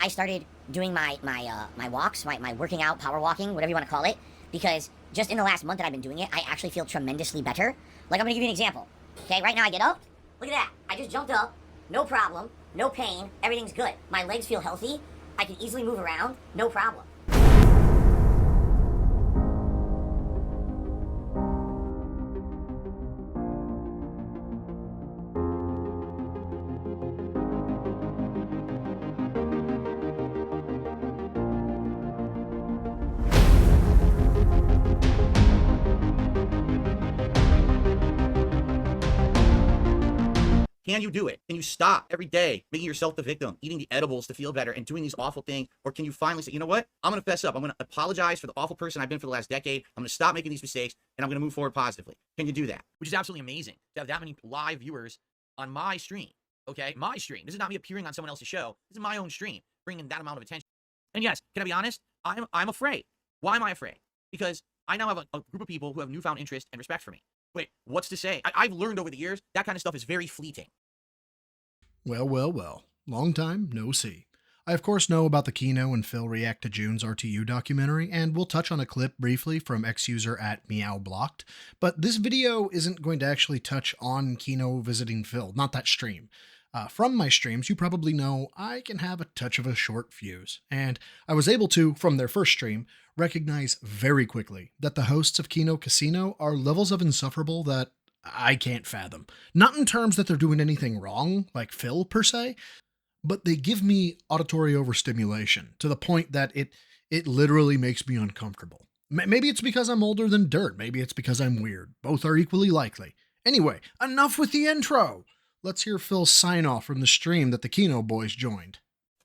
I started doing my walks, my working out, power walking, whatever you want to call it, because just in the last month that I've been doing it, I actually feel tremendously better. Like, I'm gonna give you an example. Okay, right now I get up. Look at that. I just jumped up. No problem. No pain. Everything's good. My legs feel healthy. I can easily move around. No problem. Can you do it? Can you stop every day making yourself the victim, eating the edibles to feel better and doing these awful things? Or can you finally say, you know what? I'm going to fess up. I'm going to apologize for the awful person I've been for the last decade. I'm going to stop making these mistakes and I'm going to move forward positively. Can you do that? Which is absolutely amazing to have that many live viewers on my stream. Okay? My stream. This is not me appearing on someone else's show. This is my own stream, bringing that amount of attention. And yes, can I be honest? I'm afraid. Why am I afraid? Because I now have a group of people who have newfound interest and respect for me. Wait, what's to say? I've learned over the years that kind of stuff is very fleeting. Well. Long time, no see. I of course know about the Kino and Phil react to June's RTU documentary, and we'll touch on a clip briefly from ex-user at MeowBlocked, but this video isn't going to actually touch on Kino visiting Phil, not that stream. From my streams, you probably know I can have a touch of a short fuse, and I was able to, from their first stream, recognize very quickly that the hosts of Kino Casino are levels of insufferable that I can't fathom. Not in terms that they're doing anything wrong, like Phil per se, but they give me auditory overstimulation to the point that it literally makes me uncomfortable. Maybe it's because I'm older than dirt. Maybe it's because I'm weird. Both are equally likely. Anyway, enough with the intro. Let's hear Phil's sign off from the stream that the Kino boys joined.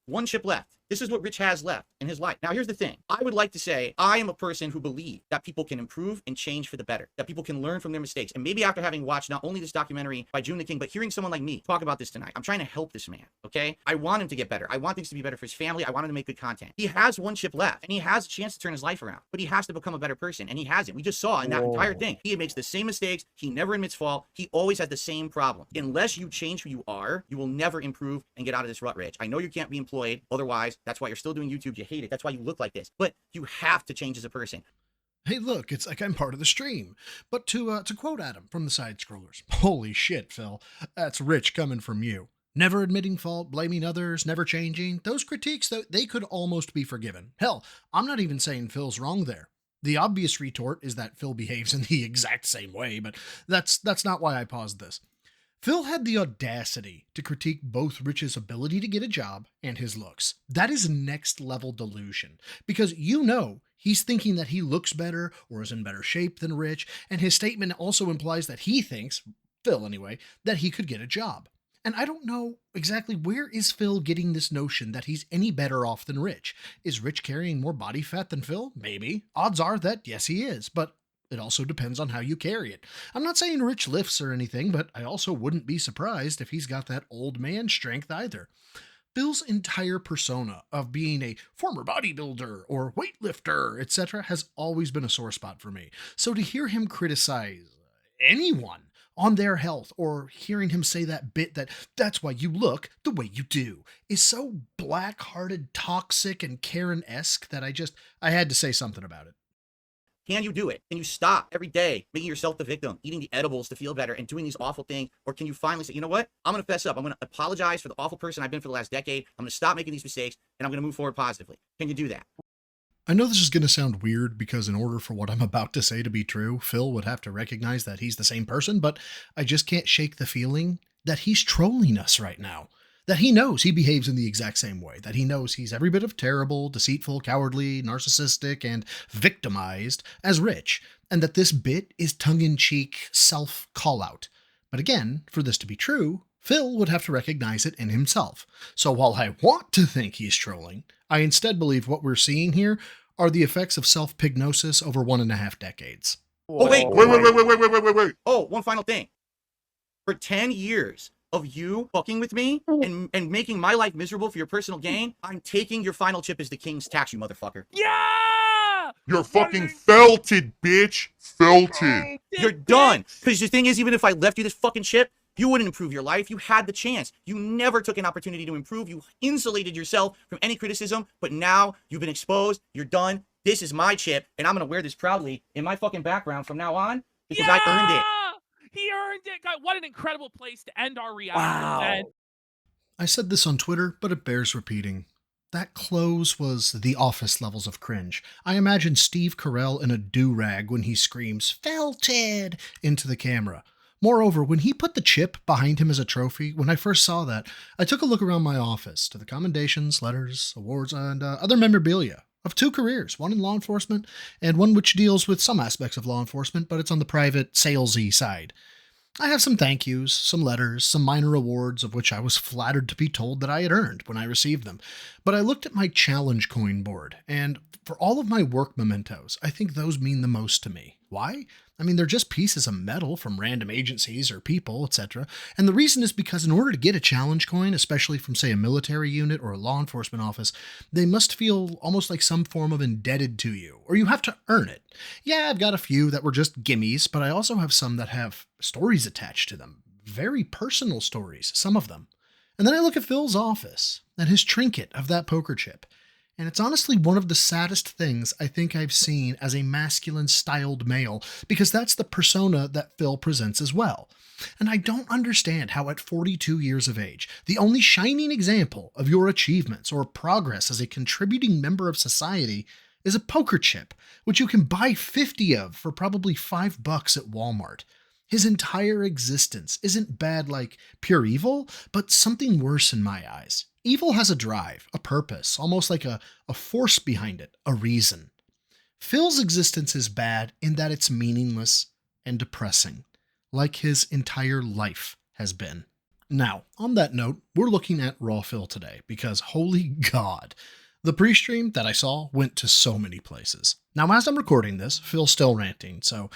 One chip left. This is what Rich has left in his life. Now, here's the thing. I would like to say I am a person who believes that people can improve and change for the better, that people can learn from their mistakes. And maybe after having watched not only this documentary by June the King, but hearing someone like me talk about this tonight, I'm trying to help this man, okay? I want him to get better. I want things to be better for his family. I want him to make good content. He has one chip left, and he has a chance to turn his life around, but he has to become a better person, and he hasn't. We just saw in that entire thing. He makes the same mistakes. He never admits fault. He always has the same problem. Unless you change who you are, you will never improve and get out of this rut, Rich. I know you can't be employed. Otherwise, that's why you're still doing YouTube. You hate it. That's why you look like this. But you have to change as a person. Hey, look, it's like I'm part of the stream. But to quote Adam from the side scrollers, holy shit, Phil, that's rich coming from you. Never admitting fault, blaming others, never changing. Those critiques, though, they could almost be forgiven. Hell, I'm not even saying Phil's wrong there. The obvious retort is that Phil behaves in the exact same way, but that's not why I paused this. Phil had the audacity to critique both Rich's ability to get a job and his looks. That is next level delusion, because you know he's thinking that he looks better or is in better shape than Rich, and his statement also implies that he thinks, Phil anyway, that he could get a job. And I don't know exactly where is Phil getting this notion that he's any better off than Rich. Is Rich carrying more body fat than Phil? Maybe. Odds are that yes he is, but it also depends on how you carry it. I'm not saying Rich lifts or anything, but I also wouldn't be surprised if he's got that old man strength either. Phil's entire persona of being a former bodybuilder or weightlifter, etc. has always been a sore spot for me. So to hear him criticize anyone on their health or hearing him say that bit that's why you look the way you do is so black-hearted, toxic, and Karen-esque that I had to say something about it. Can you do it? Can you stop every day making yourself the victim, eating the edibles to feel better and doing these awful things? Or can you finally say, you know what? I'm going to fess up. I'm going to apologize for the awful person I've been for the last decade. I'm going to stop making these mistakes and I'm going to move forward positively. Can you do that? I know this is going to sound weird because in order for what I'm about to say to be true, Phil would have to recognize that he's the same person, but I just can't shake the feeling that he's trolling us right now. That he knows he behaves in the exact same way, that he knows he's every bit of terrible, deceitful, cowardly, narcissistic, and victimized as Rich, and that this bit is tongue-in-cheek self-call-out. But again, for this to be true, Phil would have to recognize it in himself. So while I want to think he's trolling, I instead believe what we're seeing here are the effects of self-pignosis over 1.5 decades. Oh, wait. Oh, one final thing. For 10 years of you fucking with me and making my life miserable for your personal gain, I'm taking your final chip as the king's tax, you motherfucker. Yeah! You're fucking felted, bitch. Felted. You're done. Because the thing is, even if I left you this fucking chip, You wouldn't improve your life. You had the chance. You never took an opportunity to improve. You insulated yourself from any criticism, but now you've been exposed. You're done. This is my chip, and I'm going to wear this proudly in my fucking background from now on because I earned it. He earned it. God, what an incredible place to end our reaction. Wow. I said this on Twitter, but it bears repeating. That close was the Office levels of cringe. I imagine Steve Carell in a do-rag when he screams, "Felted!" into the camera. Moreover, when he put the chip behind him as a trophy, when I first saw that, I took a look around my office to the commendations, letters, awards, and other memorabilia of 2 careers, one in law enforcement and one which deals with some aspects of law enforcement, but it's on the private, salesy side. I have some thank yous, some letters, some minor awards of which I was flattered to be told that I had earned when I received them. But I looked at my challenge coin board, and for all of my work mementos, I think those mean the most to me. Why? I mean, they're just pieces of metal from random agencies or people, etc. And the reason is because in order to get a challenge coin, especially from, say, a military unit or a law enforcement office, they must feel almost like some form of indebted to you, or you have to earn it. Yeah, I've got a few that were just gimmies, but I also have some that have stories attached to them. Very personal stories, some of them. And then I look at Phil's office and his trinket of that poker chip. And it's honestly one of the saddest things I think I've seen as a masculine-styled male, because that's the persona that Phil presents as well. And I don't understand how at 42 years of age, the only shining example of your achievements or progress as a contributing member of society is a poker chip, which you can buy 50 of for probably $5 at Walmart. His entire existence isn't bad like pure evil, but something worse in my eyes. Evil has a drive, a purpose, almost like a force behind it, a reason. Phil's existence is bad in that it's meaningless and depressing, like his entire life has been. Now, on that note, we're looking at Raw Phil today, because holy God, the pre-stream that I saw went to so many places. Now, as I'm recording this, Phil's still ranting, so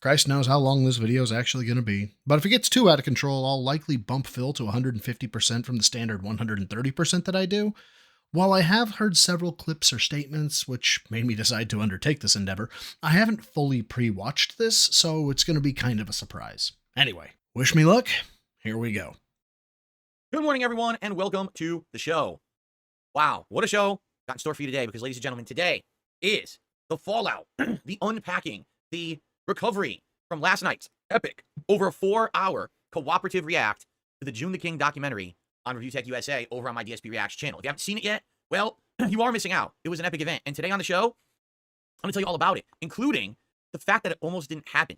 Christ knows how long this video is actually going to be. But if it gets too out of control, I'll likely bump Phil to 150% from the standard 130% that I do. While I have heard several clips or statements which made me decide to undertake this endeavor, I haven't fully pre-watched this, so it's going to be kind of a surprise. Anyway, wish me luck. Here we go. Good morning, everyone, and welcome to the show. Wow, what a show got in store for you today, because, ladies and gentlemen, today is the fallout, the unpacking, the recovery from last night's epic, over a 4-hour cooperative react to the June the King documentary on Review Tech USA over on my DSP Reacts channel. If you haven't seen it yet, well, you are missing out. It was an epic event. And today on the show, I'm going to tell you all about it, including the fact that it almost didn't happen.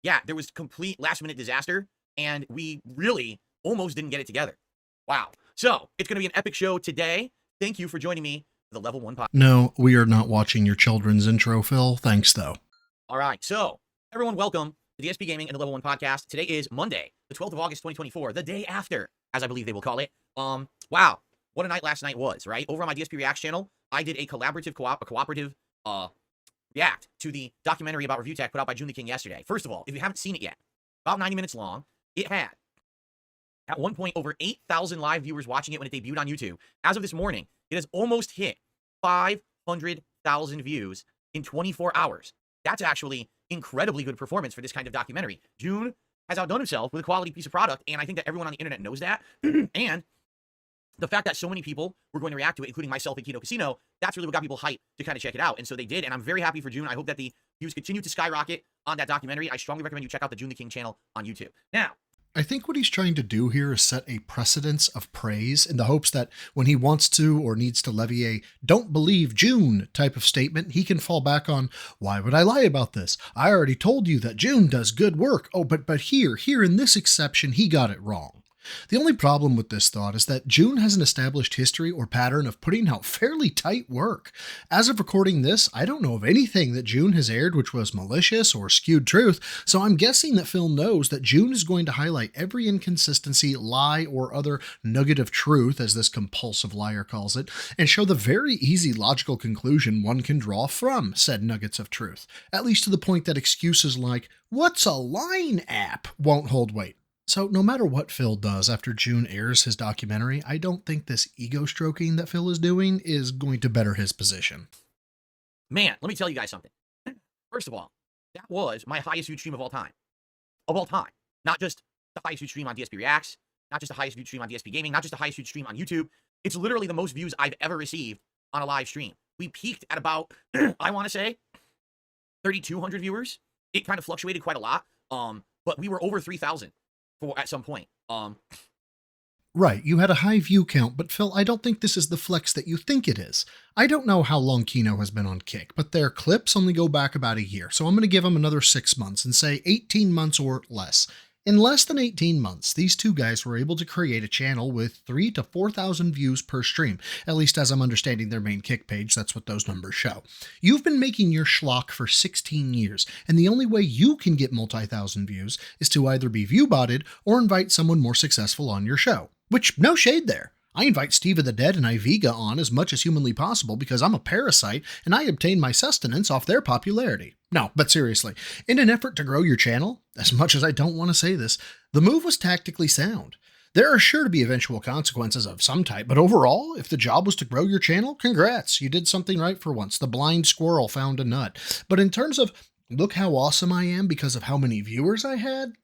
Yeah, there was complete last-minute disaster, and we really almost didn't get it together. Wow. So, it's going to be an epic show today. Thank you for joining me for the Level 1 podcast. No, we are not watching your children's intro, Phil. Thanks, though. All right, so everyone, welcome to DSP Gaming and the Level 1 podcast. Today is Monday, the 12th of August, 2024, the day after, as I believe they will call it. Wow, what a night last night was, right? Over on my DSP Reacts channel, I did a cooperative react to the documentary about Review Tech put out by June the King yesterday. First of all, if you haven't seen it yet, about 90 minutes long, it had, at one point, over 8,000 live viewers watching it when it debuted on YouTube. As of this morning, it has almost hit 500,000 views in 24 hours. That's actually incredibly good performance for this kind of documentary. June has outdone himself with a quality piece of product, and I think that everyone on the internet knows that. And the fact that so many people were going to react to it, including myself and Kino Casino, that's really what got people hyped to kind of check it out. And so they did, and I'm very happy for June. I hope that the views continue to skyrocket on that documentary. I strongly recommend you check out the June the King channel on YouTube. Now, I think what he's trying to do here is set a precedence of praise in the hopes that when he wants to or needs to levy a "don't believe June" type of statement, he can fall back on, "Why would I lie about this? I already told you that June does good work. Oh, but here in this exception, he got it wrong." The only problem with this thought is that June has an established history or pattern of putting out fairly tight work. As of recording this, I don't know of anything that June has aired which was malicious or skewed truth, so I'm guessing that Phil knows that June is going to highlight every inconsistency, lie, or other nugget of truth, as this compulsive liar calls it, and show the very easy logical conclusion one can draw from said nuggets of truth, at least to the point that excuses like, "What's a line app?" won't hold weight. So no matter what Phil does after June airs his documentary, I don't think this ego stroking that Phil is doing is going to better his position. man, let me tell you guys something. First of all, that was my highest viewed stream of all time. Of all time. Not just the highest viewed stream on DSP Reacts, not just the highest viewed stream on DSP Gaming, not just the highest viewed stream on YouTube. It's literally the most views I've ever received on a live stream. We peaked at about, I want to say, 3,200 viewers. It kind of fluctuated quite a lot, but we were over 3,000 at some point. Right, you had a high view count, but Phil, I don't think this is the flex that you think it is. I don't know how long Kino has been on Kick, but their clips only go back about a year, so I'm going to give them another 6 months and say 18 months or less. In less than 18 months, these two guys were able to create a channel with 3,000 to 4,000 views per stream, at least as I'm understanding their main Kick page, that's what those numbers show. You've been making your schlock for 16 years, and the only way you can get multi-thousand views is to either be view-botted or invite someone more successful on your show. Which, no shade there. I invite Steve of the Dead and Iviga on as much as humanly possible because I'm a parasite and I obtain my sustenance off their popularity. No, but seriously, in an effort to grow your channel, as much as I don't want to say this, the move was tactically sound. There are sure to be eventual consequences of some type, but overall, if the job was to grow your channel, congrats, you did something right for once. The blind squirrel found a nut. But in terms of, look how awesome I am because of how many viewers I had,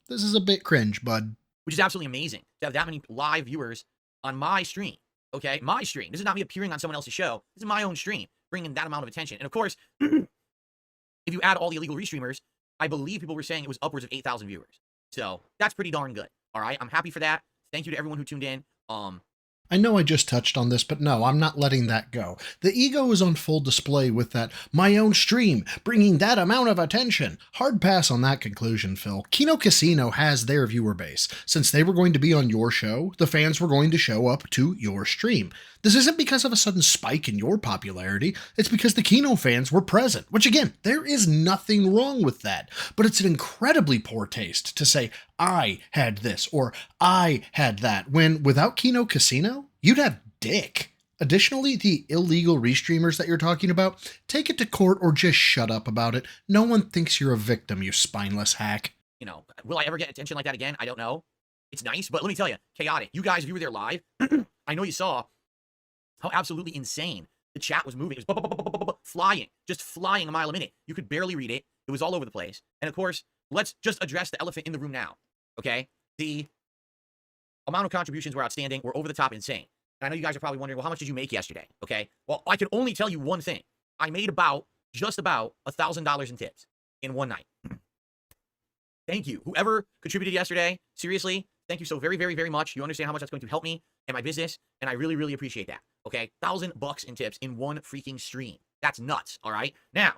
this is a bit cringe, bud. Which is absolutely amazing to have that many live viewers on my stream, okay? My stream. This is not me appearing on someone else's show. This is my own stream, bringing that amount of attention. And of course, if you add all the illegal restreamers, I believe people were saying it was upwards of 8,000 viewers. So that's pretty darn good, all right? I'm happy for that. Thank you to everyone who tuned in. I know I just touched on this, but no, I'm not letting that go. The ego is on full display with that my own stream, bringing that amount of attention. Hard pass on that conclusion, Phil. Kino Casino has their viewer base. Since they were going to be on your show, the fans were going to show up to your stream. This isn't because of a sudden spike in your popularity, it's because the Kino fans were present, which again, there is nothing wrong with that. But it's an incredibly poor taste to say, I had this or I had that, when without Kino Casino, you'd have dick. Additionally, the illegal restreamers that you're talking about, take it to court or just shut up about it. No one thinks you're a victim, you spineless hack. You know, will I ever get attention like that again? I don't know. It's nice, but let me tell you, chaotic. You guys, if you were there live, I know you saw how absolutely insane the chat was moving. It was flying, just flying a mile a minute. You could barely read it. It was all over the place. And of course, let's just address the elephant in the room now, okay? The amount of contributions were outstanding, were over the top insane. And I know you guys are probably wondering, well, how much did you make yesterday, okay? Well, I can only tell you one thing. I made just about $1,000 in tips in one night. Thank you. Whoever contributed yesterday, seriously, thank you so very, very, very much. You understand how much that's going to help me and my business, and I really, really appreciate that. Okay, $1,000 in tips in one freaking stream. That's nuts. All right. Now,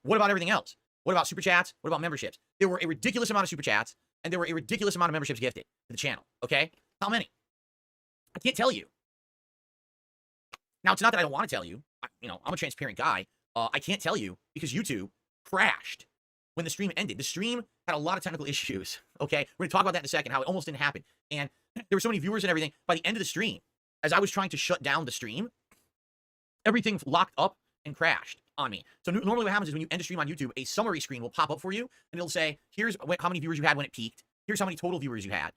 what about everything else? What about super chats? What about memberships? There were a ridiculous amount of super chats, and there were a ridiculous amount of memberships gifted to the channel. Okay, how many? I can't tell you. Now, it's not that I don't want to tell you. I'm a transparent guy. I can't tell you because YouTube crashed when the stream ended. The stream had a lot of technical issues, okay? We're going to talk about that in a second, how it almost didn't happen. And there were so many viewers and everything. By the end of the stream, as I was trying to shut down the stream, everything locked up and crashed on me. So normally what happens is when you end a stream on YouTube, a summary screen will pop up for you, and it'll say, here's how many viewers you had when it peaked. Here's how many total viewers you had.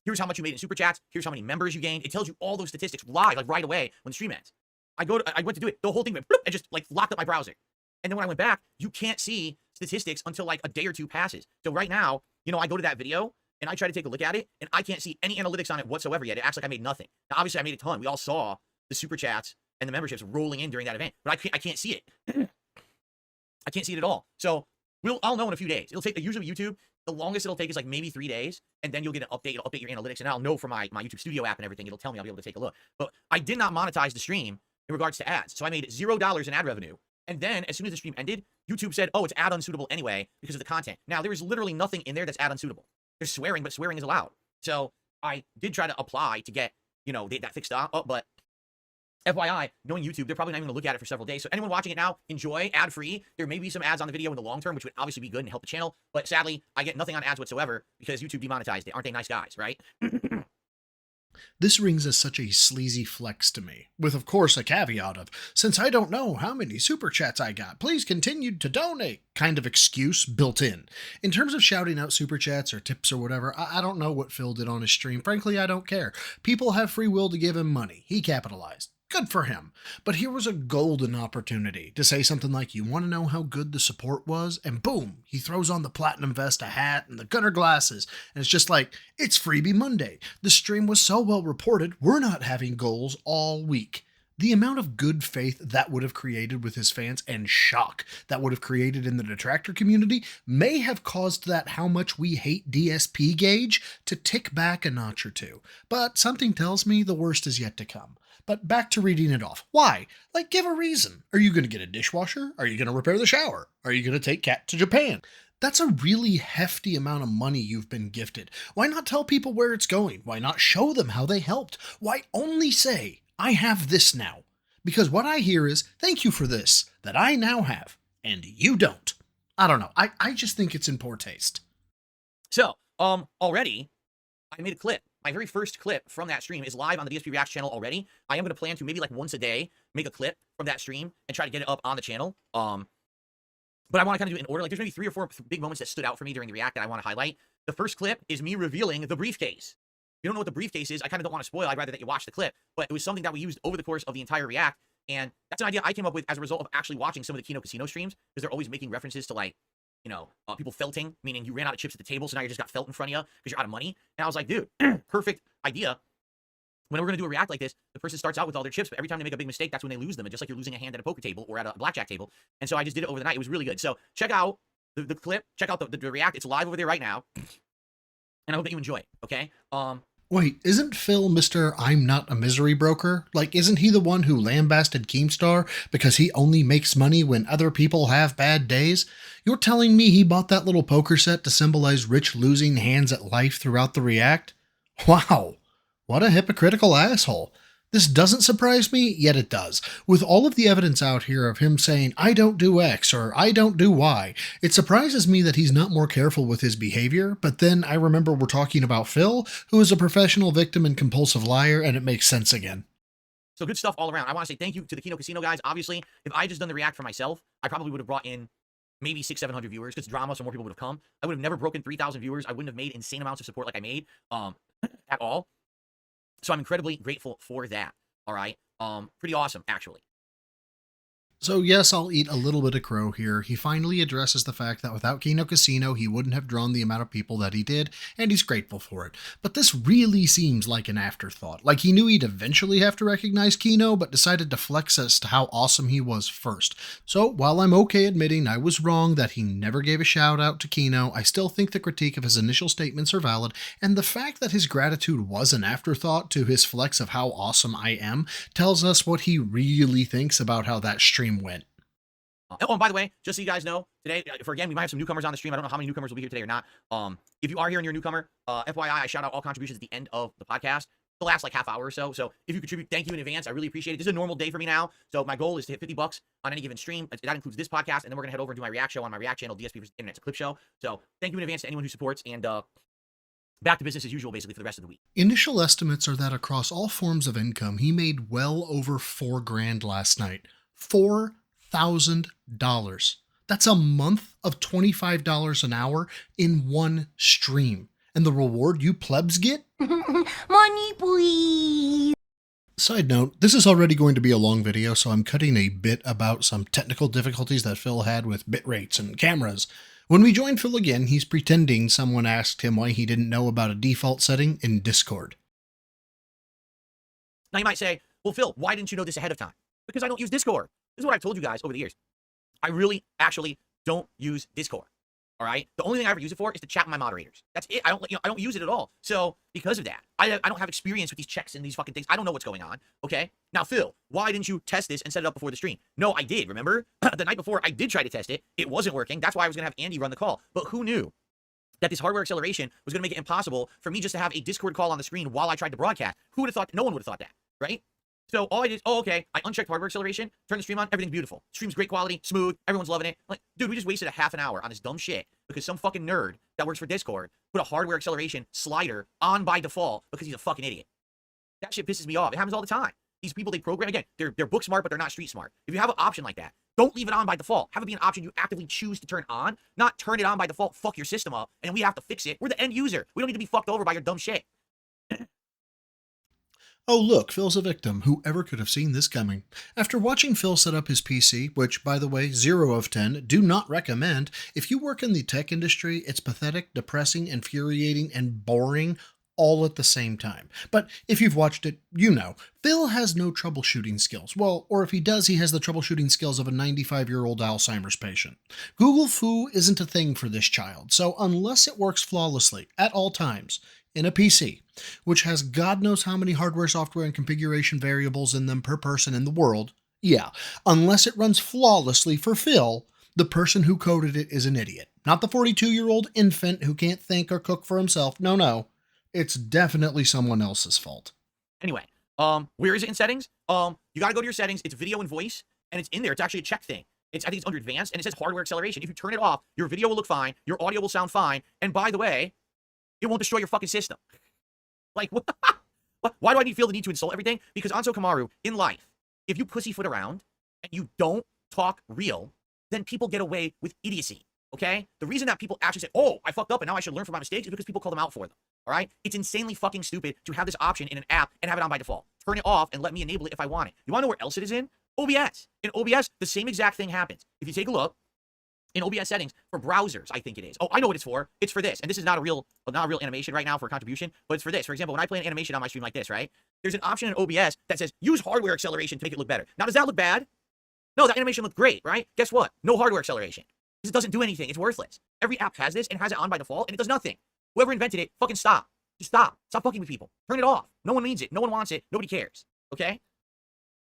Here's how much you made in super chats. Here's how many members you gained. It tells you all those statistics live, like right away when the stream ends. I went to do it. The whole thing went bloop, and just like locked up my browser. And then when I went back, you can't see statistics until like a day or two passes. So right now, I go to that video and I try to take a look at it, and I can't see any analytics on it whatsoever yet. It acts like I made nothing. Now, obviously, I made a ton. We all saw the super chats and the memberships rolling in during that event, but I can't see it. I can't see it at all. So I'll know in a few days. It'll take, usually YouTube, the longest it'll take is like maybe 3 days, and then you'll get an update. It'll update your analytics, and I'll know from my YouTube Studio app and everything. It'll tell me. I'll be able to take a look. But I did not monetize the stream in regards to ads. So I made $0 in ad revenue. And then as soon as the stream ended, YouTube said, oh, it's ad unsuitable anyway because of the content. Now, there is literally nothing in there that's ad unsuitable. There's swearing, but swearing is allowed. So I did try to apply to get, that fixed up. But FYI, knowing YouTube, they're probably not even going to look at it for several days. So anyone watching it now, enjoy ad-free. There may be some ads on the video in the long term, which would obviously be good and help the channel. But sadly, I get nothing on ads whatsoever because YouTube demonetized it. Aren't they nice guys, right? This rings as such a sleazy flex to me, with of course a caveat of, since I don't know how many super chats I got, please continue to donate, kind of excuse built in. In terms of shouting out super chats or tips or whatever, I don't know what Phil did on his stream. Frankly, I don't care. People have free will to give him money. He capitalized. Good for him. But here was a golden opportunity to say something like, you want to know how good the support was? And boom, he throws on the platinum vest, a hat, and the gunner glasses. And it's just like, it's Freebie Monday. The stream was so well reported, we're not having goals all week. The amount of good faith that would have created with his fans and shock that would have created in the detractor community may have caused that how much we hate DSP gauge to tick back a notch or two. But something tells me the worst is yet to come. But back to reading it off. Why? Like, give a reason. Are you going to get a dishwasher? Are you going to repair the shower? Are you going to take Cat to Japan? That's a really hefty amount of money you've been gifted. Why not tell people where it's going? Why not show them how they helped? Why only say, I have this now? Because what I hear is, thank you for this, that I now have, and you don't. I don't know. I just think it's in poor taste. So, already, I made a clip. My very first clip from that stream is live on the DSP Reacts channel already. I am going to plan to maybe like once a day make a clip from that stream and try to get it up on the channel. But I want to kind of do it in order. Like, there's maybe 3 or 4 big moments that stood out for me during the React that I want to highlight. The first clip is me revealing the briefcase. If you don't know what the briefcase is, I kind of don't want to spoil. I'd rather that you watch the clip. But it was something that we used over the course of the entire React. And that's an idea I came up with as a result of actually watching some of the Kino Casino streams, because they're always making references to, like, you know, people felting, meaning you ran out of chips at the table, so now you just got felt in front of you because you're out of money. And I was like, dude, perfect idea. When we're going to do a React like this, the person starts out with all their chips, but every time they make a big mistake, that's when they lose them. And just like you're losing a hand at a poker table or at a blackjack table. And so I just did it over the night. It was really good. So check out the clip. Check out the React. It's live over there right now. And I hope that you enjoy it, okay? Wait, isn't Phil Mr. I'm Not a Misery Broker? Like, isn't he the one who lambasted Keemstar because he only makes money when other people have bad days? You're telling me he bought that little poker set to symbolize rich losing hands at life throughout the React? Wow, what a hypocritical asshole. This doesn't surprise me, yet it does. With all of the evidence out here of him saying, I don't do X or I don't do Y, it surprises me that he's not more careful with his behavior, but then I remember we're talking about Phil, who is a professional victim and compulsive liar, and it makes sense again. So good stuff all around. I want to say thank you to the Kino Casino guys. Obviously, if I just done the React for myself, I probably would have brought in maybe 600-700 viewers, because drama, so more people would have come. I would have never broken 3,000 viewers. I wouldn't have made insane amounts of support like I made at all. So I'm incredibly grateful for that. All right. Pretty awesome, actually. So yes, I'll eat a little bit of crow here. He finally addresses the fact that without Kino Casino, he wouldn't have drawn the amount of people that he did, and he's grateful for it. But this really seems like an afterthought. Like he knew he'd eventually have to recognize Kino, but decided to flex as to how awesome he was first. So while I'm okay admitting I was wrong that he never gave a shout out to Kino, I still think the critique of his initial statements are valid, and the fact that his gratitude was an afterthought to his flex of how awesome I am tells us what he really thinks about how that stream went. Oh, and by the way, just so you guys know, today, again, we might have some newcomers on the stream. I don't know how many newcomers will be here today or not. If you are here and you're a newcomer, FYI, I shout out all contributions at the end of the podcast. The last like half hour or so. So if you contribute, thank you in advance. I really appreciate it. This is a normal day for me now. So my goal is to hit $50 on any given stream. That includes this podcast, and then we're gonna head over and do my React show on my React channel, DSP Internet's a clip show. So thank you in advance to anyone who supports, and back to business as usual, basically, for the rest of the week. Initial estimates are that across all forms of income, he made well over $4,000 last night. $4,000. That's a month of $25 an hour in one stream. And the reward you plebs get? Money, please. Side note, this is already going to be a long video, so I'm cutting a bit about some technical difficulties that Phil had with bit rates and cameras. When we join Phil again, he's pretending someone asked him why he didn't know about a default setting in Discord. Now you might say, well, Phil, why didn't you know this ahead of time? Because I don't use Discord. This is what I've told you guys over the years. I really, actually don't use Discord. All right. The only thing I ever use it for is to chat with my moderators. That's it. I don't use it at all. So because of that, I don't have experience with these checks and these fucking things. I don't know what's going on. Okay. Now, Phil, why didn't you test this and set it up before the stream? No, I did. Remember the night before I did try to test it. It wasn't working. That's why I was going to have Andy run the call. But who knew that this hardware acceleration was going to make it impossible for me just to have a Discord call on the screen while I tried to broadcast? Who would have thought? No one would have thought that. Right. So all I did, okay, I unchecked hardware acceleration, turned the stream on, everything's beautiful. Stream's great quality, smooth, everyone's loving it. Like, dude, we just wasted a half an hour on this dumb shit because some fucking nerd that works for Discord put a hardware acceleration slider on by default because he's a fucking idiot. That shit pisses me off. It happens all the time. These people, they program, again, they're book smart, but they're not street smart. If you have an option like that, don't leave it on by default. Have it be an option you actively choose to turn on, not turn it on by default, fuck your system up, and we have to fix it. We're the end user. We don't need to be fucked over by your dumb shit. Oh look, Phil's a victim. Whoever could have seen this coming? After watching Phil set up his PC, which, by the way, 0 of 10, do not recommend, if you work in the tech industry, it's pathetic, depressing, infuriating, and boring all at the same time. But if you've watched it, you know, Phil has no troubleshooting skills. Well, or if he does, he has the troubleshooting skills of a 95-year-old Alzheimer's patient. Google Foo isn't a thing for this child, so unless it works flawlessly at all times in a PC, which has God knows how many hardware, software, and configuration variables in them per person in the world, yeah, unless it runs flawlessly for Phil, the person who coded it is an idiot. Not the 42-year-old infant who can't think or cook for himself. No. It's definitely someone else's fault. Anyway, where is it in settings? You got to go to your settings. It's video and voice, and it's in there. It's actually a check thing. I think it's under advanced, and it says hardware acceleration. If you turn it off, your video will look fine, your audio will sound fine, and by the way, it won't destroy your fucking system. Like, what? Why do I feel the need to insult everything? Because Anso Kamaru, in life, if you pussyfoot around and you don't talk real, then people get away with idiocy, okay? The reason that people actually say, oh, I fucked up and now I should learn from my mistakes is because people call them out for them, all right? It's insanely fucking stupid to have this option in an app and have it on by default. Turn it off and let me enable it if I want it. You want to know where else it is in? OBS. In OBS, the same exact thing happens. If you take a look, in OBS settings for browsers, I think it is. Oh, I know what it's for. It's for this. And this is not a real animation right now for contribution, but it's for this. For example, when I play an animation on my stream like this, right? There's an option in OBS that says use hardware acceleration to make it look better. Now, does that look bad? No, that animation looked great, right? Guess what? No hardware acceleration. Because it doesn't do anything. It's worthless. Every app has this and has it on by default, and it does nothing. Whoever invented it, fucking stop. Just stop. Stop fucking with people. Turn it off. No one needs it. No one wants it. Nobody cares. Okay?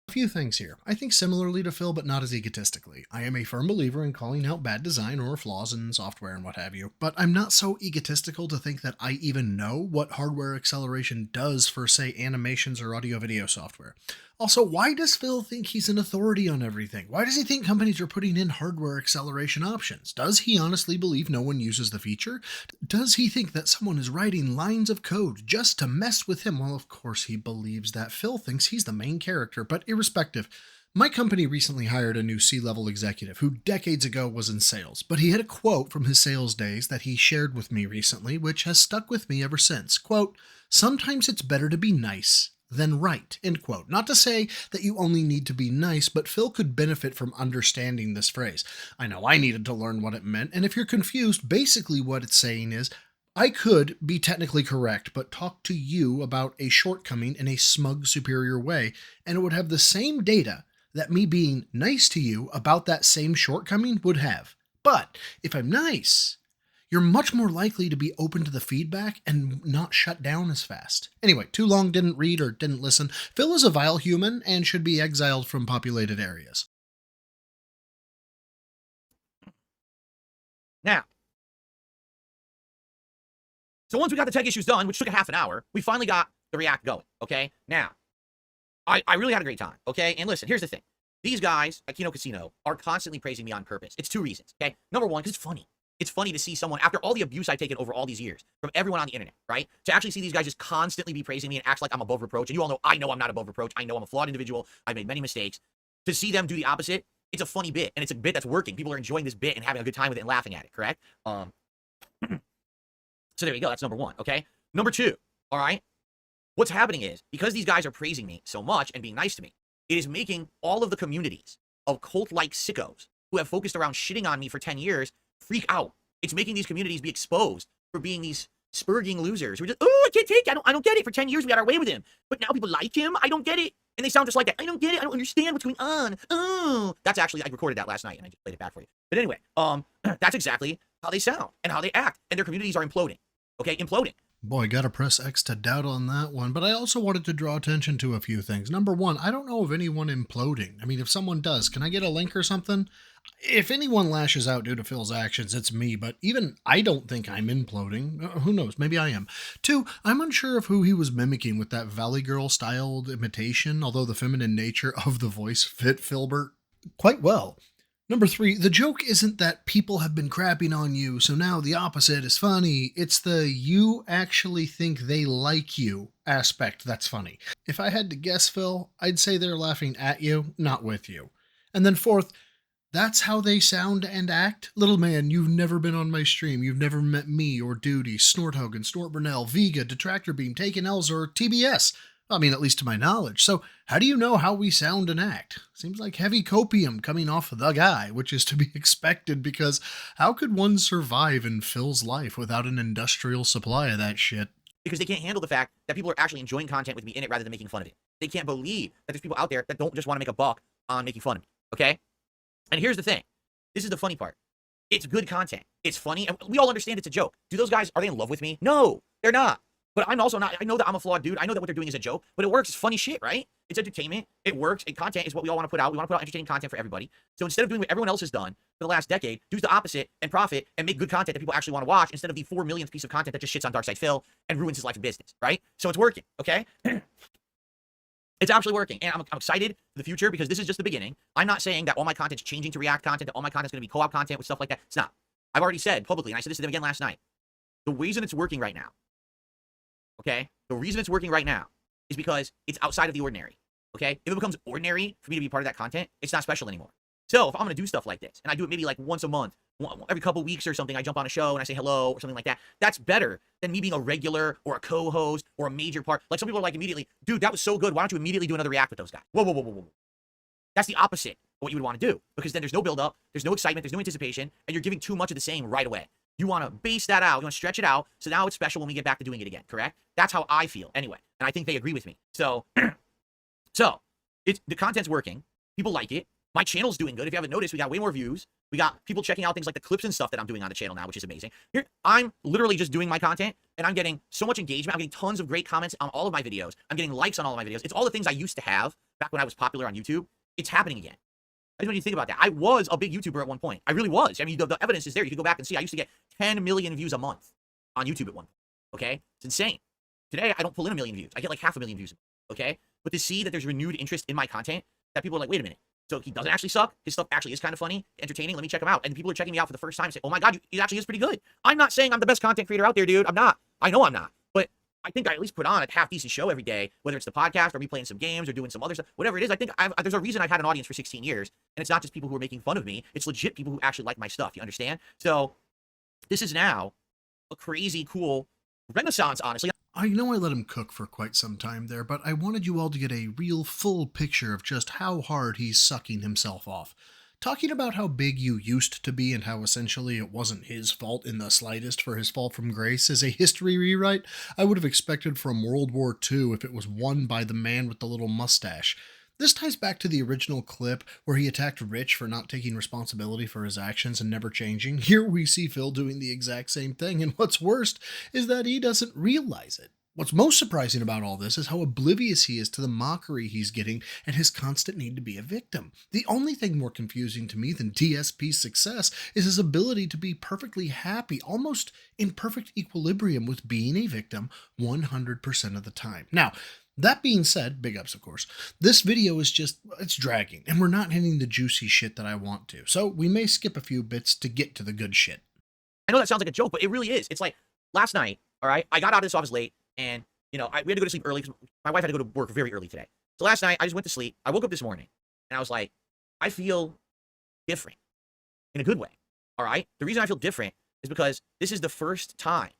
A few things here. I think similarly to Phil, but not as egotistically. I am a firm believer in calling out bad design or flaws in software and what have you, but I'm not so egotistical to think that I even know what hardware acceleration does for, say, animations or audio-video software. Also, why does Phil think he's an authority on everything? Why does he think companies are putting in hardware acceleration options? Does he honestly believe no one uses the feature? Does he think that someone is writing lines of code just to mess with him? Well, of course he believes that. Phil thinks he's the main character, but irrespective, my company recently hired a new C-level executive who decades ago was in sales, but he had a quote from his sales days that he shared with me recently, which has stuck with me ever since. Quote, "Sometimes it's better to be nice than right," end quote. Not to say that you only need to be nice, but Phil could benefit from understanding this phrase. I know I needed to learn what it meant, and if you're confused, basically what it's saying is, I could be technically correct, but talk to you about a shortcoming in a smug, superior way, and it would have the same data that me being nice to you about that same shortcoming would have. But if I'm nice, you're much more likely to be open to the feedback and not shut down as fast. Anyway, too long didn't read or didn't listen. Phil is a vile human and should be exiled from populated areas. Now, so once we got the tech issues done, which took a half an hour, we finally got the React going, okay? Now, I really had a great time, okay? And listen, here's the thing. These guys at Kino Casino are constantly praising me on purpose. It's two reasons, okay? Number one, because it's funny. It's funny to see someone, after all the abuse I've taken over all these years, from everyone on the internet, right? To actually see these guys just constantly be praising me and act like I'm above reproach. And you all know I'm not above reproach. I know I'm a flawed individual. I've made many mistakes. To see them do the opposite, it's a funny bit. And it's a bit that's working. People are enjoying this bit and having a good time with it and laughing at it, correct? So there you go. That's number one, okay? Number two, all right? What's happening is, because these guys are praising me so much and being nice to me, it is making all of the communities of cult-like sickos who have focused around shitting on me for 10 years freak out. It's making these communities be exposed for being these spurging losers who are just, oh, I can't take it. I don't get it. For 10 years, we got our way with him. But now people like him. I don't get it. And they sound just like that. I don't get it. I don't understand what's going on. Oh, that's actually, I recorded that last night and I just played it back for you. But anyway, that's exactly how they sound and how they act. And their communities are imploding. Okay, imploding. Boy, gotta press X to doubt on that one, but I also wanted to draw attention to a few things. Number one, I don't know of anyone imploding. I mean, if someone does, can I get a link or something? If anyone lashes out due to Phil's actions, it's me, but even I don't think I'm imploding. Who knows? Maybe I am. Two, I'm unsure of who he was mimicking with that Valley Girl-styled imitation, although the feminine nature of the voice fit Filbert quite well. Number three, the joke isn't that people have been crapping on you, so now the opposite is funny. It's the you actually think they like you aspect that's funny. If I had to guess, Phil, I'd say they're laughing at you, not with you. And then fourth, that's how they sound and act? Little man, you've never been on my stream. You've never met me or Duty, Snorthogan, Snort Burnell, Vega, Detractor Beam, Taken L's, or TBS. I mean, at least to my knowledge. So, how do you know how we sound and act? Seems like heavy copium coming off the guy, which is to be expected because how could one survive in Phil's life without an industrial supply of that shit? Because they can't handle the fact that people are actually enjoying content with me in it rather than making fun of it. They can't believe that there's people out there that don't just want to make a buck on making fun of me, okay? And here's the thing. This is the funny part. It's good content. It's funny. And we all understand it's a joke. Do those guys, are they in love with me? No, they're not. But I'm also not. I know that I'm a flawed dude. I know that what they're doing is a joke, but it works. It's funny shit, right? It's entertainment. It works. And content is what we all want to put out. We want to put out entertaining content for everybody. So instead of doing what everyone else has done for the last decade, do the opposite and profit and make good content that people actually want to watch instead of the 4 millionth piece of content that just shits on Darkside Phil and ruins his life and business, right? So it's working, okay? It's actually working. And I'm excited for the future because this is just the beginning. I'm not saying that all my content's changing to React content, that all my content's going to be co-op content with stuff like that. It's not. I've already said publicly, and I said this to them again last night. The reason it's working right now, okay? The reason it's working right now is because it's outside of the ordinary, okay? If it becomes ordinary for me to be part of that content, it's not special anymore. So if I'm going to do stuff like this, and I do it maybe like once a month, every couple weeks or something, I jump on a show and I say hello or something like that, that's better than me being a regular or a co-host or a major part. Like some people are like immediately, dude, that was so good. Why don't you immediately do another React with those guys? Whoa, whoa, whoa, whoa, whoa. That's the opposite of what you would want to do because then there's no build-up, there's no excitement, there's no anticipation, and you're giving too much of the same right away. You want to base that out. You want to stretch it out. So now it's special when we get back to doing it again, correct? That's how I feel anyway. And I think they agree with me. So, the content's working. People like it. My channel's doing good. If you haven't noticed, we got way more views. We got people checking out things like the clips and stuff that I'm doing on the channel now, which is amazing. Here, I'm literally just doing my content and I'm getting so much engagement. I'm getting tons of great comments on all of my videos. I'm getting likes on all of my videos. It's all the things I used to have back when I was popular on YouTube. It's happening again. I just want you to think about that. I was a big YouTuber at one point. I really was. I mean, the evidence is there. You can go back and see. I used to get 10 million views a month on YouTube at one point. Okay? It's insane. Today, I don't pull in 1 million views. I get like 500,000 views. Okay? But to see that there's renewed interest in my content, that people are like, wait a minute. So he doesn't actually suck. His stuff actually is kind of funny, entertaining. Let me check him out. And people are checking me out for the first time and say, oh my God, he actually is pretty good. I'm not saying I'm the best content creator out there, dude. I'm not. I know I'm not. But I think I at least put on a half-decent show every day, whether it's the podcast or me playing some games or doing some other stuff, whatever it is. I think there's a reason I've had an audience for 16 years. And it's not just people who are making fun of me. It's legit people who actually like my stuff. You understand? So this is now a crazy, cool renaissance, honestly. I know I let him cook for quite some time there, but I wanted you all to get a real full picture of just how hard he's sucking himself off. Talking about how big you used to be and how essentially it wasn't his fault in the slightest for his fall from grace is a history rewrite I would have expected from World War II if it was won by the man with the little mustache. This ties back to the original clip where he attacked Rich for not taking responsibility for his actions and never changing. Here we see Phil doing the exact same thing, and what's worst is that he doesn't realize it. What's most surprising about all this is how oblivious he is to the mockery he's getting and his constant need to be a victim. The only thing more confusing to me than DSP's success is his ability to be perfectly happy, almost in perfect equilibrium with being a victim 100% of the time. Now, that being said, big ups of course, this video is it's dragging, and we're not hitting the juicy shit that I want to, so we may skip a few bits to get to the good shit. I know that sounds like a joke, but it really is. It's like last night, all right, I got out of this office late, and, you know, we had to go to sleep early because my wife had to go to work very early today. So last night, I just went to sleep. I woke up this morning, and I was like, I feel different in a good way, all right? The reason I feel different is because this is the first time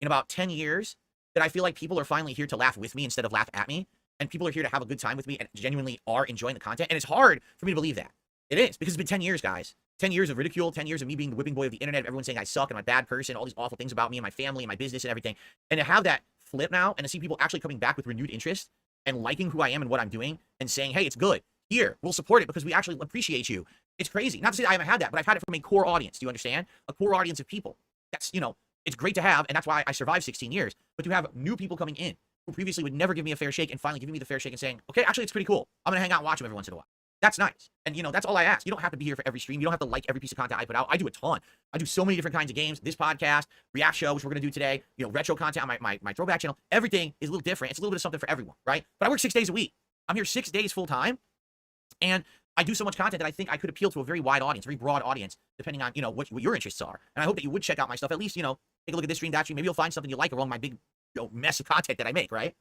in about 10 years that I feel like people are finally here to laugh with me instead of laugh at me, and people are here to have a good time with me and genuinely are enjoying the content, and it's hard for me to believe that. It is, because it's been 10 years, guys. 10 years of ridicule, 10 years of me being the whipping boy of the internet, everyone saying I suck and I'm a bad person, all these awful things about me and my family and my business and everything. And to have that flip now and to see people actually coming back with renewed interest and liking who I am and what I'm doing and saying, hey, it's good. Here, we'll support it because we actually appreciate you. It's crazy. Not to say that I haven't had that, but I've had it from a core audience. Do you understand? A core audience of people. That's, you know, it's great to have, and that's why I survived 16 years. But to have new people coming in who previously would never give me a fair shake and finally giving me the fair shake and saying, okay, actually, it's pretty cool. I'm going to hang out and watch them every once in a while. That's nice. And, you know, that's all I ask. You don't have to be here for every stream. You don't have to like every piece of content I put out. I do a ton. I do so many different kinds of games. This podcast, React Show, which we're going to do today, you know, retro content on my throwback channel. Everything is a little different. It's a little bit of something for everyone, right? But I work 6 days a week. I'm here 6 days full time. And I do so much content that I think I could appeal to a very wide audience, very broad audience, depending on, you know, what your interests are. And I hope that you would check out my stuff. At least, you know, take a look at this stream, that stream. Maybe you'll find something you like along my big, you know, mess of content that I make, right?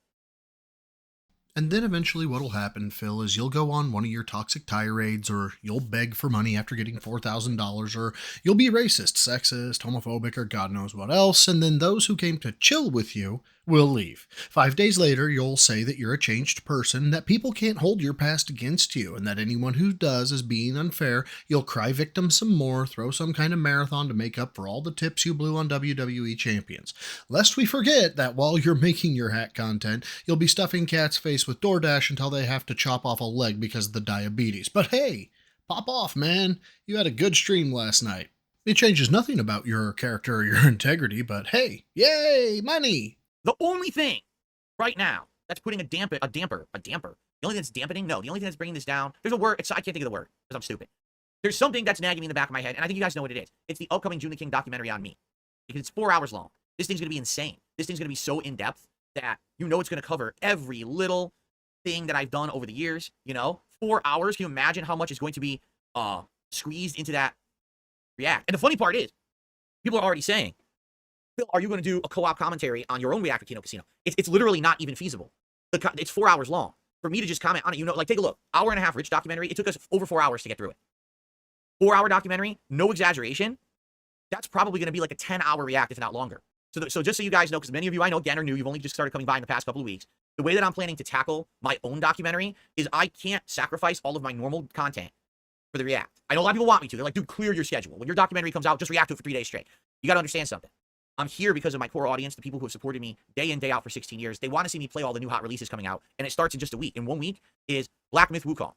And then eventually what'll happen, Phil, is you'll go on one of your toxic tirades, or you'll beg for money after getting $4,000, or you'll be racist, sexist, homophobic, or God knows what else, and then those who came to chill with you We'll leave. 5 days later, you'll say that you're a changed person, that people can't hold your past against you, and that anyone who does is being unfair. You'll cry victim some more, throw some kind of marathon to make up for all the tips you blew on WWE champions. Lest we forget that while you're making your hack content, you'll be stuffing Cat's face with DoorDash until they have to chop off a leg because of the diabetes. But hey, pop off, man. You had a good stream last night. It changes nothing about your character or your integrity, but hey, yay, money! The only thing right now that's putting a damper. The only thing that's dampening, no, the only thing that's bringing this down, there's a word, I can't think of the word because I'm stupid. There's something that's nagging me in the back of my head, and I think you guys know what it is. It's the upcoming June the King documentary on me. Because it's 4 hours long. This thing's going to be insane. This thing's going to be so in-depth that you know it's going to cover every little thing that I've done over the years, you know? 4 hours, can you imagine how much is going to be squeezed into that React? And the funny part is, people are already saying, Phil, are you going to do a co-op commentary on your own React with Kino Casino? It's literally not even feasible. It's 4 hours long. For me to just comment on it, you know, like take a look. Hour and a half Rich documentary. It took us over 4 hours to get through it. 4 hour documentary, no exaggeration. That's probably going to be like a 10-hour React, if not longer. So just so you guys know, because many of you I know again are new, you've only just started coming by in the past couple of weeks. The way that I'm planning to tackle my own documentary is I can't sacrifice all of my normal content for the React. I know a lot of people want me to. They're like, dude, clear your schedule. When your documentary comes out, just react to it for 3 days straight. You got to understand something. I'm here because of my core audience, the people who have supported me day in, day out for 16 years. They want to see me play all the new hot releases coming out, and it starts in just a week. In 1 week is Black Myth Wukong.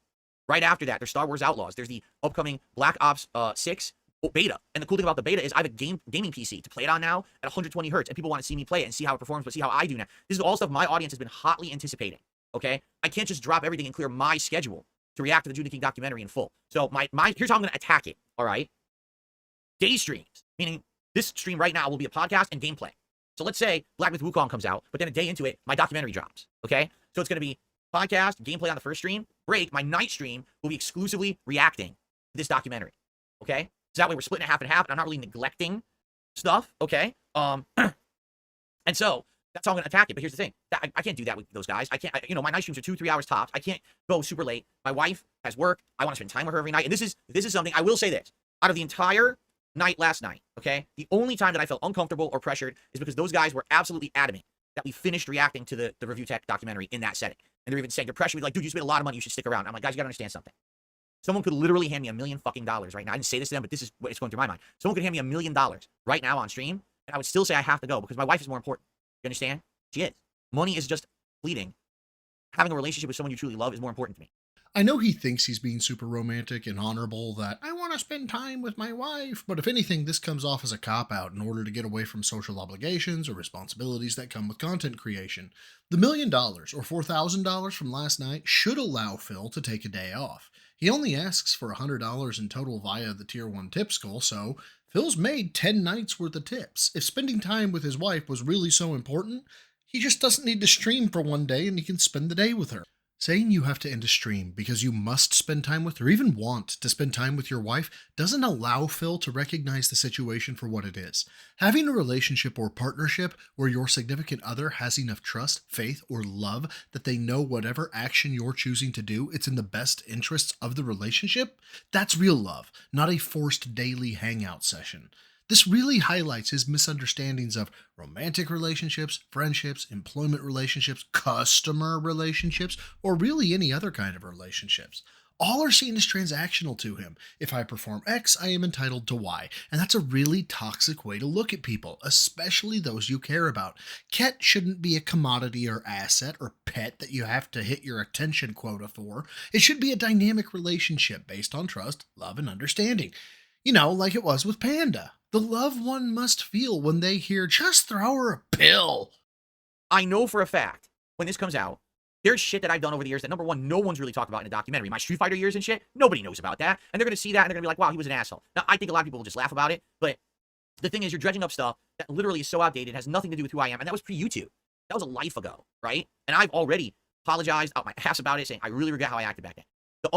Right after that, there's Star Wars Outlaws. There's the upcoming Black Ops 6 beta. And the cool thing about the beta is I have a gaming PC to play it on now at 120 hertz, and people want to see me play it and see how it performs, but see how I do now. This is all stuff my audience has been hotly anticipating, okay? I can't just drop everything and clear my schedule to react to the June the King documentary in full. So here's how I'm going to attack it, all right? Day streams, meaning this stream right now will be a podcast and gameplay. So let's say Black Myth Wukong comes out, but then a day into it, my documentary drops, okay? So it's going to be podcast, gameplay on the first stream, break, my night stream will be exclusively reacting to this documentary, okay? So that way we're splitting it half and half, and I'm not really neglecting stuff, okay? And so that's how I'm going to attack it. But here's the thing. I can't do that with those guys. I can't, you know, my night streams are 2-3 hours tops. I can't go super late. My wife has work. I want to spend time with her every night. And this is something, I will say this. Out of the entire night last night, okay, the only time that I felt uncomfortable or pressured is because those guys were absolutely adamant that we finished reacting to the Review Tech documentary in that setting. And they're even saying, they're pressuring me like, dude, you spent a lot of money. You should stick around. I'm like, guys, you got to understand something. Someone could literally hand me $1 million fucking right now. I didn't say this to them, but this is what it's going through my mind. Someone could hand me $1 million right now on stream, and I would still say I have to go because my wife is more important. You understand? She is. Money is just fleeting. Having a relationship with someone you truly love is more important to me. I know he thinks he's being super romantic and honorable, that I want to spend time with my wife, but if anything, this comes off as a cop-out in order to get away from social obligations or responsibilities that come with content creation. The $1 million or $4,000 from last night should allow Phil to take a day off. He only asks for $100 in total via the Tier 1 tips goal, so Phil's made 10 nights worth of tips. If spending time with his wife was really so important, he just doesn't need to stream for one day and he can spend the day with her. Saying you have to end a stream because you must spend time with or even want to spend time with your wife doesn't allow Phil to recognize the situation for what it is. Having a relationship or partnership where your significant other has enough trust, faith, or love that they know whatever action you're choosing to do, it's in the best interests of the relationship, that's real love, not a forced daily hangout session. This really highlights his misunderstandings of romantic relationships, friendships, employment relationships, customer relationships, or really any other kind of relationships. All are seen as transactional to him. If I perform X, I am entitled to Y. And that's a really toxic way to look at people, especially those you care about. Ket shouldn't be a commodity or asset or pet that you have to hit your attention quota for. It should be a dynamic relationship based on trust, love, and understanding. You know, like it was with Panda. The love one must feel when they hear, just throw her a pill. I know for a fact, when this comes out, there's shit that I've done over the years that, number one, no one's really talked about in a documentary. My Street Fighter years and shit, nobody knows about that. And they're going to see that and they're going to be like, wow, he was an asshole. Now, I think a lot of people will just laugh about it, but the thing is, you're dredging up stuff that literally is so outdated, has nothing to do with who I am, and that was pre-YouTube. That was a life ago, right? And I've already apologized out my ass about it, saying I really regret how I acted back then. The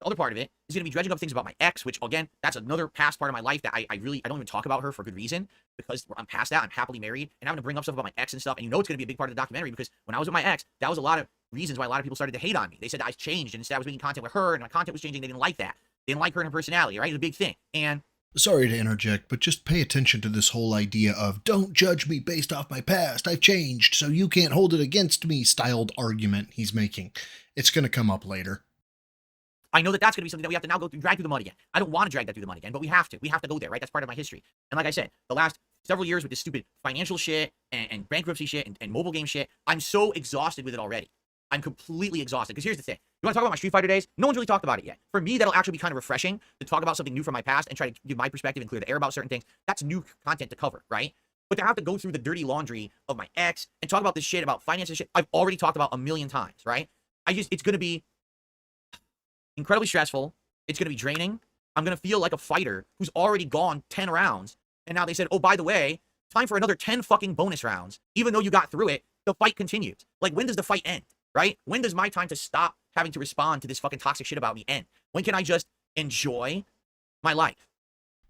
other part of it is going to be dredging up things about my ex, which, again, that's another past part of my life that I don't even talk about her for good reason, because I'm past that. I'm happily married, and having to bring up stuff about my ex and stuff, and you know it's going to be a big part of the documentary, because when I was with my ex, that was a lot of reasons why a lot of people started to hate on me. They said that I changed, and instead I was making content with her, and my content was changing. They didn't like that. They didn't like her and her personality, right? It was a big thing. And Sorry to interject, but just pay attention to this whole idea of don't judge me based off my past, I've changed, so you can't hold it against me styled argument he's making. It's going to come up later. I know that that's going to be something that we have to now drag through the mud again. I don't want to drag that through the mud again, but we have to. We have to go there, right? That's part of my history. And like I said, the last several years with this stupid financial shit and bankruptcy shit and mobile game shit, I'm so exhausted with it already. I'm completely exhausted. Because here's the thing. You want to talk about my Street Fighter days? No one's really talked about it yet. For me, that'll actually be kind of refreshing to talk about something new from my past and try to give my perspective and clear the air about certain things. That's new content to cover, right? But to have to go through the dirty laundry of my ex and talk about this shit, about finances shit, I've already talked about a million times, right? It's going to be incredibly stressful. It's going to be draining. I'm going to feel like a fighter who's already gone 10 rounds. And now they said, oh, by the way, time for another 10 fucking bonus rounds. Even though you got through it, the fight continues. Like, when does the fight end, right? When does my time to stop having to respond to this fucking toxic shit about me end? When can I just enjoy my life?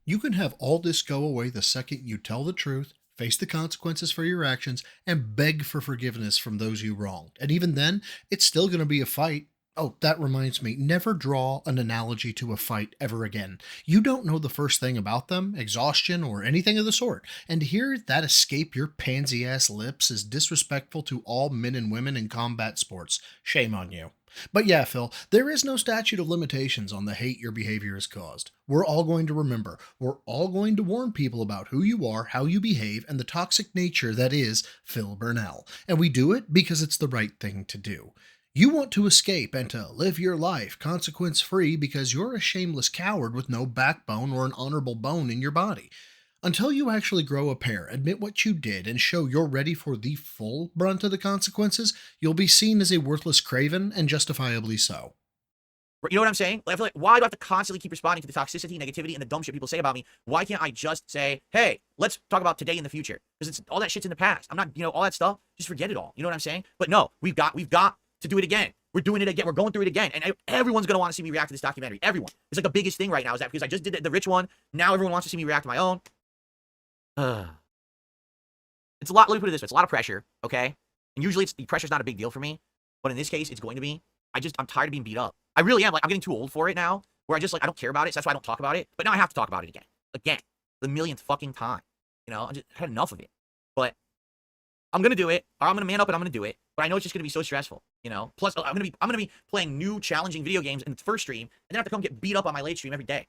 You can have all this go away the second you tell the truth, face the consequences for your actions, and beg for forgiveness from those you wronged. And even then, it's still going to be a fight. Oh, that reminds me, never draw an analogy to a fight ever again. You don't know the first thing about them, exhaustion, or anything of the sort. And to hear that escape your pansy-ass lips is disrespectful to all men and women in combat sports. Shame on you. But yeah, Phil, there is no statute of limitations on the hate your behavior has caused. We're all going to remember. We're all going to warn people about who you are, how you behave, and the toxic nature that is Phil Burnell. And we do it because it's the right thing to do. You want to escape and to live your life consequence-free because you're a shameless coward with no backbone or an honorable bone in your body. Until you actually grow a pair, admit what you did, and show you're ready for the full brunt of the consequences, you'll be seen as a worthless craven, and justifiably so. You know what I'm saying? I feel like, why do I have to constantly keep responding to the toxicity, negativity, and the dumb shit people say about me? Why can't I just say, hey, let's talk about today and the future? Because it's all that shit's in the past. I'm not, all that stuff, just forget it all. You know what I'm saying? But no, we've got to do it again. We're doing it again. We're going through it again. And everyone's going to want to see me react to this documentary. Everyone. It's like the biggest thing right now is that because I just did the rich one, now everyone wants to see me react to my own. It's a lot, let me put it this way, it's a lot of pressure, okay? And usually pressure's not a big deal for me, but in this case, it's going to be. I'm tired of being beat up. I really am. Like, I'm getting too old for it now, where I don't care about it, so that's why I don't talk about it. But now I have to talk about it again. Again. The millionth fucking time. I just had enough of it. But I'm gonna do it, or I'm gonna man up and I'm gonna do it. But I know it's just gonna be so stressful, Plus, I'm gonna be playing new challenging video games in the first stream, and then I have to come get beat up on my late stream every day.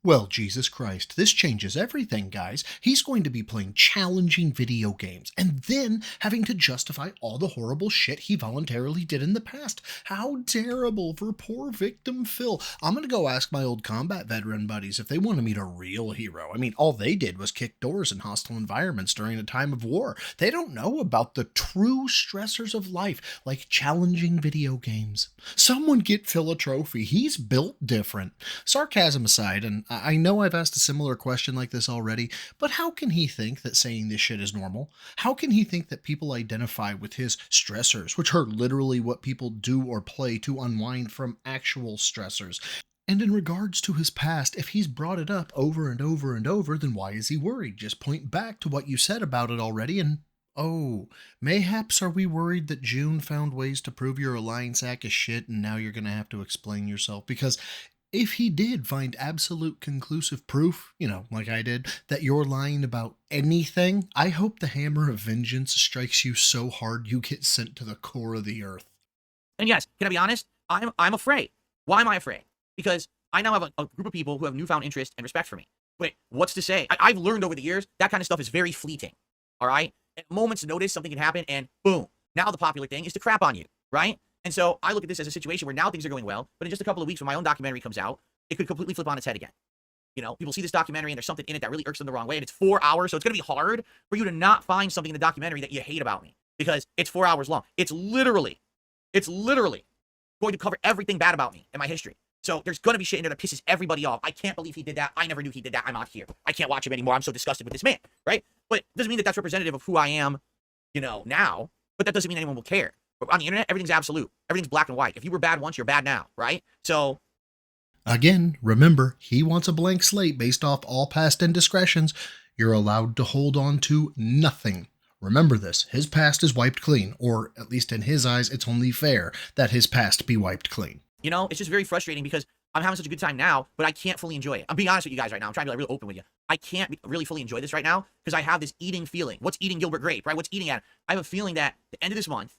Well, Jesus Christ, this changes everything, guys. He's going to be playing challenging video games and then having to justify all the horrible shit he voluntarily did in the past. How terrible for poor victim Phil. I'm going to go ask my old combat veteran buddies if they want to meet a real hero. I mean, all they did was kick doors in hostile environments during a time of war. They don't know about the true stressors of life, like challenging video games. Someone get Phil a trophy. He's built different. Sarcasm aside, and I know I've asked a similar question like this already, but how can he think that saying this shit is normal? How can he think that people identify with his stressors, which are literally what people do or play to unwind from actual stressors? And in regards to his past, if he's brought it up over and over and over, then why is he worried? Just point back to what you said about it already and oh, mayhaps are we worried that June found ways to prove you're a lying sack of shit and now you're going to have to explain yourself? Because if he did find absolute conclusive proof, like I did, that you're lying about anything, I hope the hammer of vengeance strikes you so hard you get sent to the core of the earth. And yes, can I be honest? I'm afraid. Why am I afraid? Because I now have a group of people who have newfound interest and respect for me. Wait, what's to say? I've learned over the years that kind of stuff is very fleeting. All right? At a moment's notice, something can happen and boom. Now the popular thing is to crap on you, right? And so I look at this as a situation where now things are going well, but in just a couple of weeks when my own documentary comes out, it could completely flip on its head again. People see this documentary and there's something in it that really irks them the wrong way, and it's 4 hours, so it's going to be hard for you to not find something in the documentary that you hate about me, because it's 4 hours long. It's literally going to cover everything bad about me and my history. So there's going to be shit in there that pisses everybody off. I can't believe he did that. I never knew he did that. I'm out here. I can't watch him anymore. I'm so disgusted with this man, right? But it doesn't mean that that's representative of who I am, now, but that doesn't mean anyone will care. On the internet, everything's absolute. Everything's black and white. If you were bad once, you're bad now, right? So, again, remember, he wants a blank slate based off all past indiscretions. You're allowed to hold on to nothing. Remember this, his past is wiped clean, or at least in his eyes, it's only fair that his past be wiped clean. It's just very frustrating because I'm having such a good time now, but I can't fully enjoy it. I'm being honest with you guys right now. I'm trying to be like real open with you. I can't really fully enjoy this right now because I have this eating feeling. What's eating Gilbert Grape, right? What's eating at? I have a feeling that the end of this month,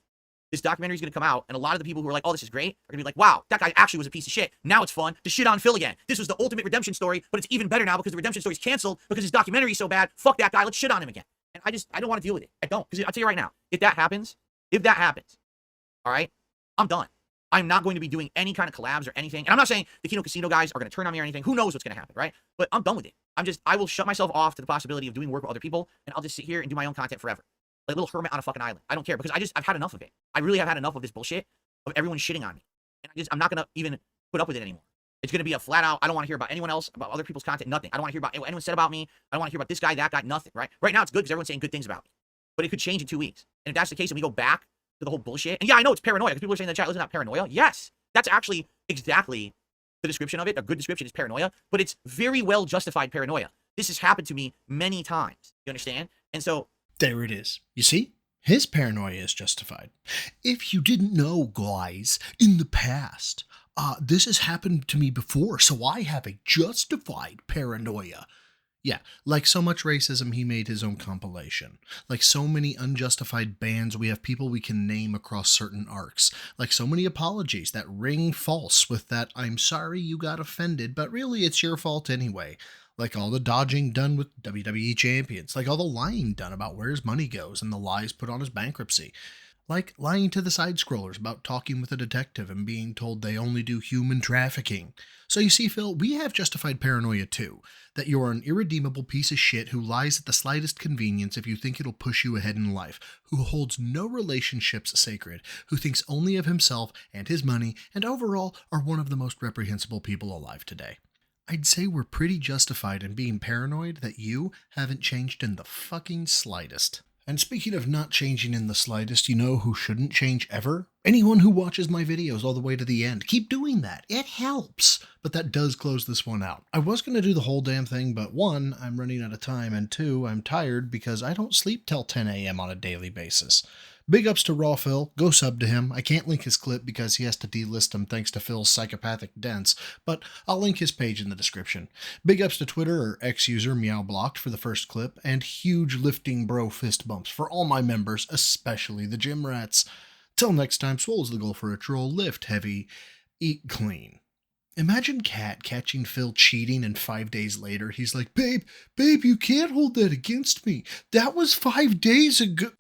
this documentary is going to come out, and a lot of the people who are like, oh, this is great, are going to be like, wow, that guy actually was a piece of shit. Now it's fun to shit on Phil again. This was the ultimate redemption story, but it's even better now because the redemption story's canceled because his documentary is so bad. Fuck that guy. Let's shit on him again. And I don't want to deal with it. I don't. Because I'll tell you right now, if that happens, all right, I'm done. I'm not going to be doing any kind of collabs or anything. And I'm not saying the Kino Casino guys are going to turn on me or anything. Who knows what's going to happen, right? But I'm done with it. I will shut myself off to the possibility of doing work with other people, and I'll just sit here and do my own content forever. Like a little hermit on a fucking island. I don't care because I've had enough of it. I really have had enough of this bullshit of everyone shitting on me. And I'm not going to even put up with it anymore. It's going to be a flat out, I don't want to hear about anyone else, about other people's content, nothing. I don't want to hear about what anyone said about me. I don't want to hear about this guy, that guy, nothing, right? Right now it's good because everyone's saying good things about me. But it could change in 2 weeks. And if that's the case and we go back to the whole bullshit, and yeah, I know it's paranoia because people are saying in the chat, isn't that paranoia? Yes. That's actually exactly the description of it. A good description is paranoia, but it's very well justified paranoia. This has happened to me many times. You understand? And so there it is. You see? His paranoia is justified. If you didn't know, guys, in the past, this has happened to me before, so I have a justified paranoia. Yeah, like so much racism, he made his own compilation. Like so many unjustified bans, we have people we can name across certain arcs. Like so many apologies that ring false with that I'm sorry you got offended, but really it's your fault anyway. Like all the dodging done with WWE champions. Like all the lying done about where his money goes and the lies put on his bankruptcy. Like lying to the side-scrollers about talking with a detective and being told they only do human trafficking. So you see, Phil, we have justified paranoia too. That you're an irredeemable piece of shit who lies at the slightest convenience if you think it'll push you ahead in life, who holds no relationships sacred, who thinks only of himself and his money, and overall are one of the most reprehensible people alive today. I'd say we're pretty justified in being paranoid that you haven't changed in the fucking slightest. And speaking of not changing in the slightest, you know who shouldn't change ever? Anyone who watches my videos all the way to the end. Keep doing that. It helps. But that does close this one out. I was going to do the whole damn thing, but 1, I'm running out of time, and 2, I'm tired because I don't sleep till 10 a.m. on a daily basis. Big ups to Raw Phil. Go sub to him. I can't link his clip because he has to delist him thanks to Phil's psychopathic dents, but I'll link his page in the description. Big ups to Twitter or ex-user MeowBlocked for the first clip, and huge lifting bro fist bumps for all my members, especially the gym rats. Till next time, swole's the goal for a troll. Lift heavy, eat clean. Imagine Kat catching Phil cheating and 5 days later he's like, babe, you can't hold that against me. That was 5 days ago.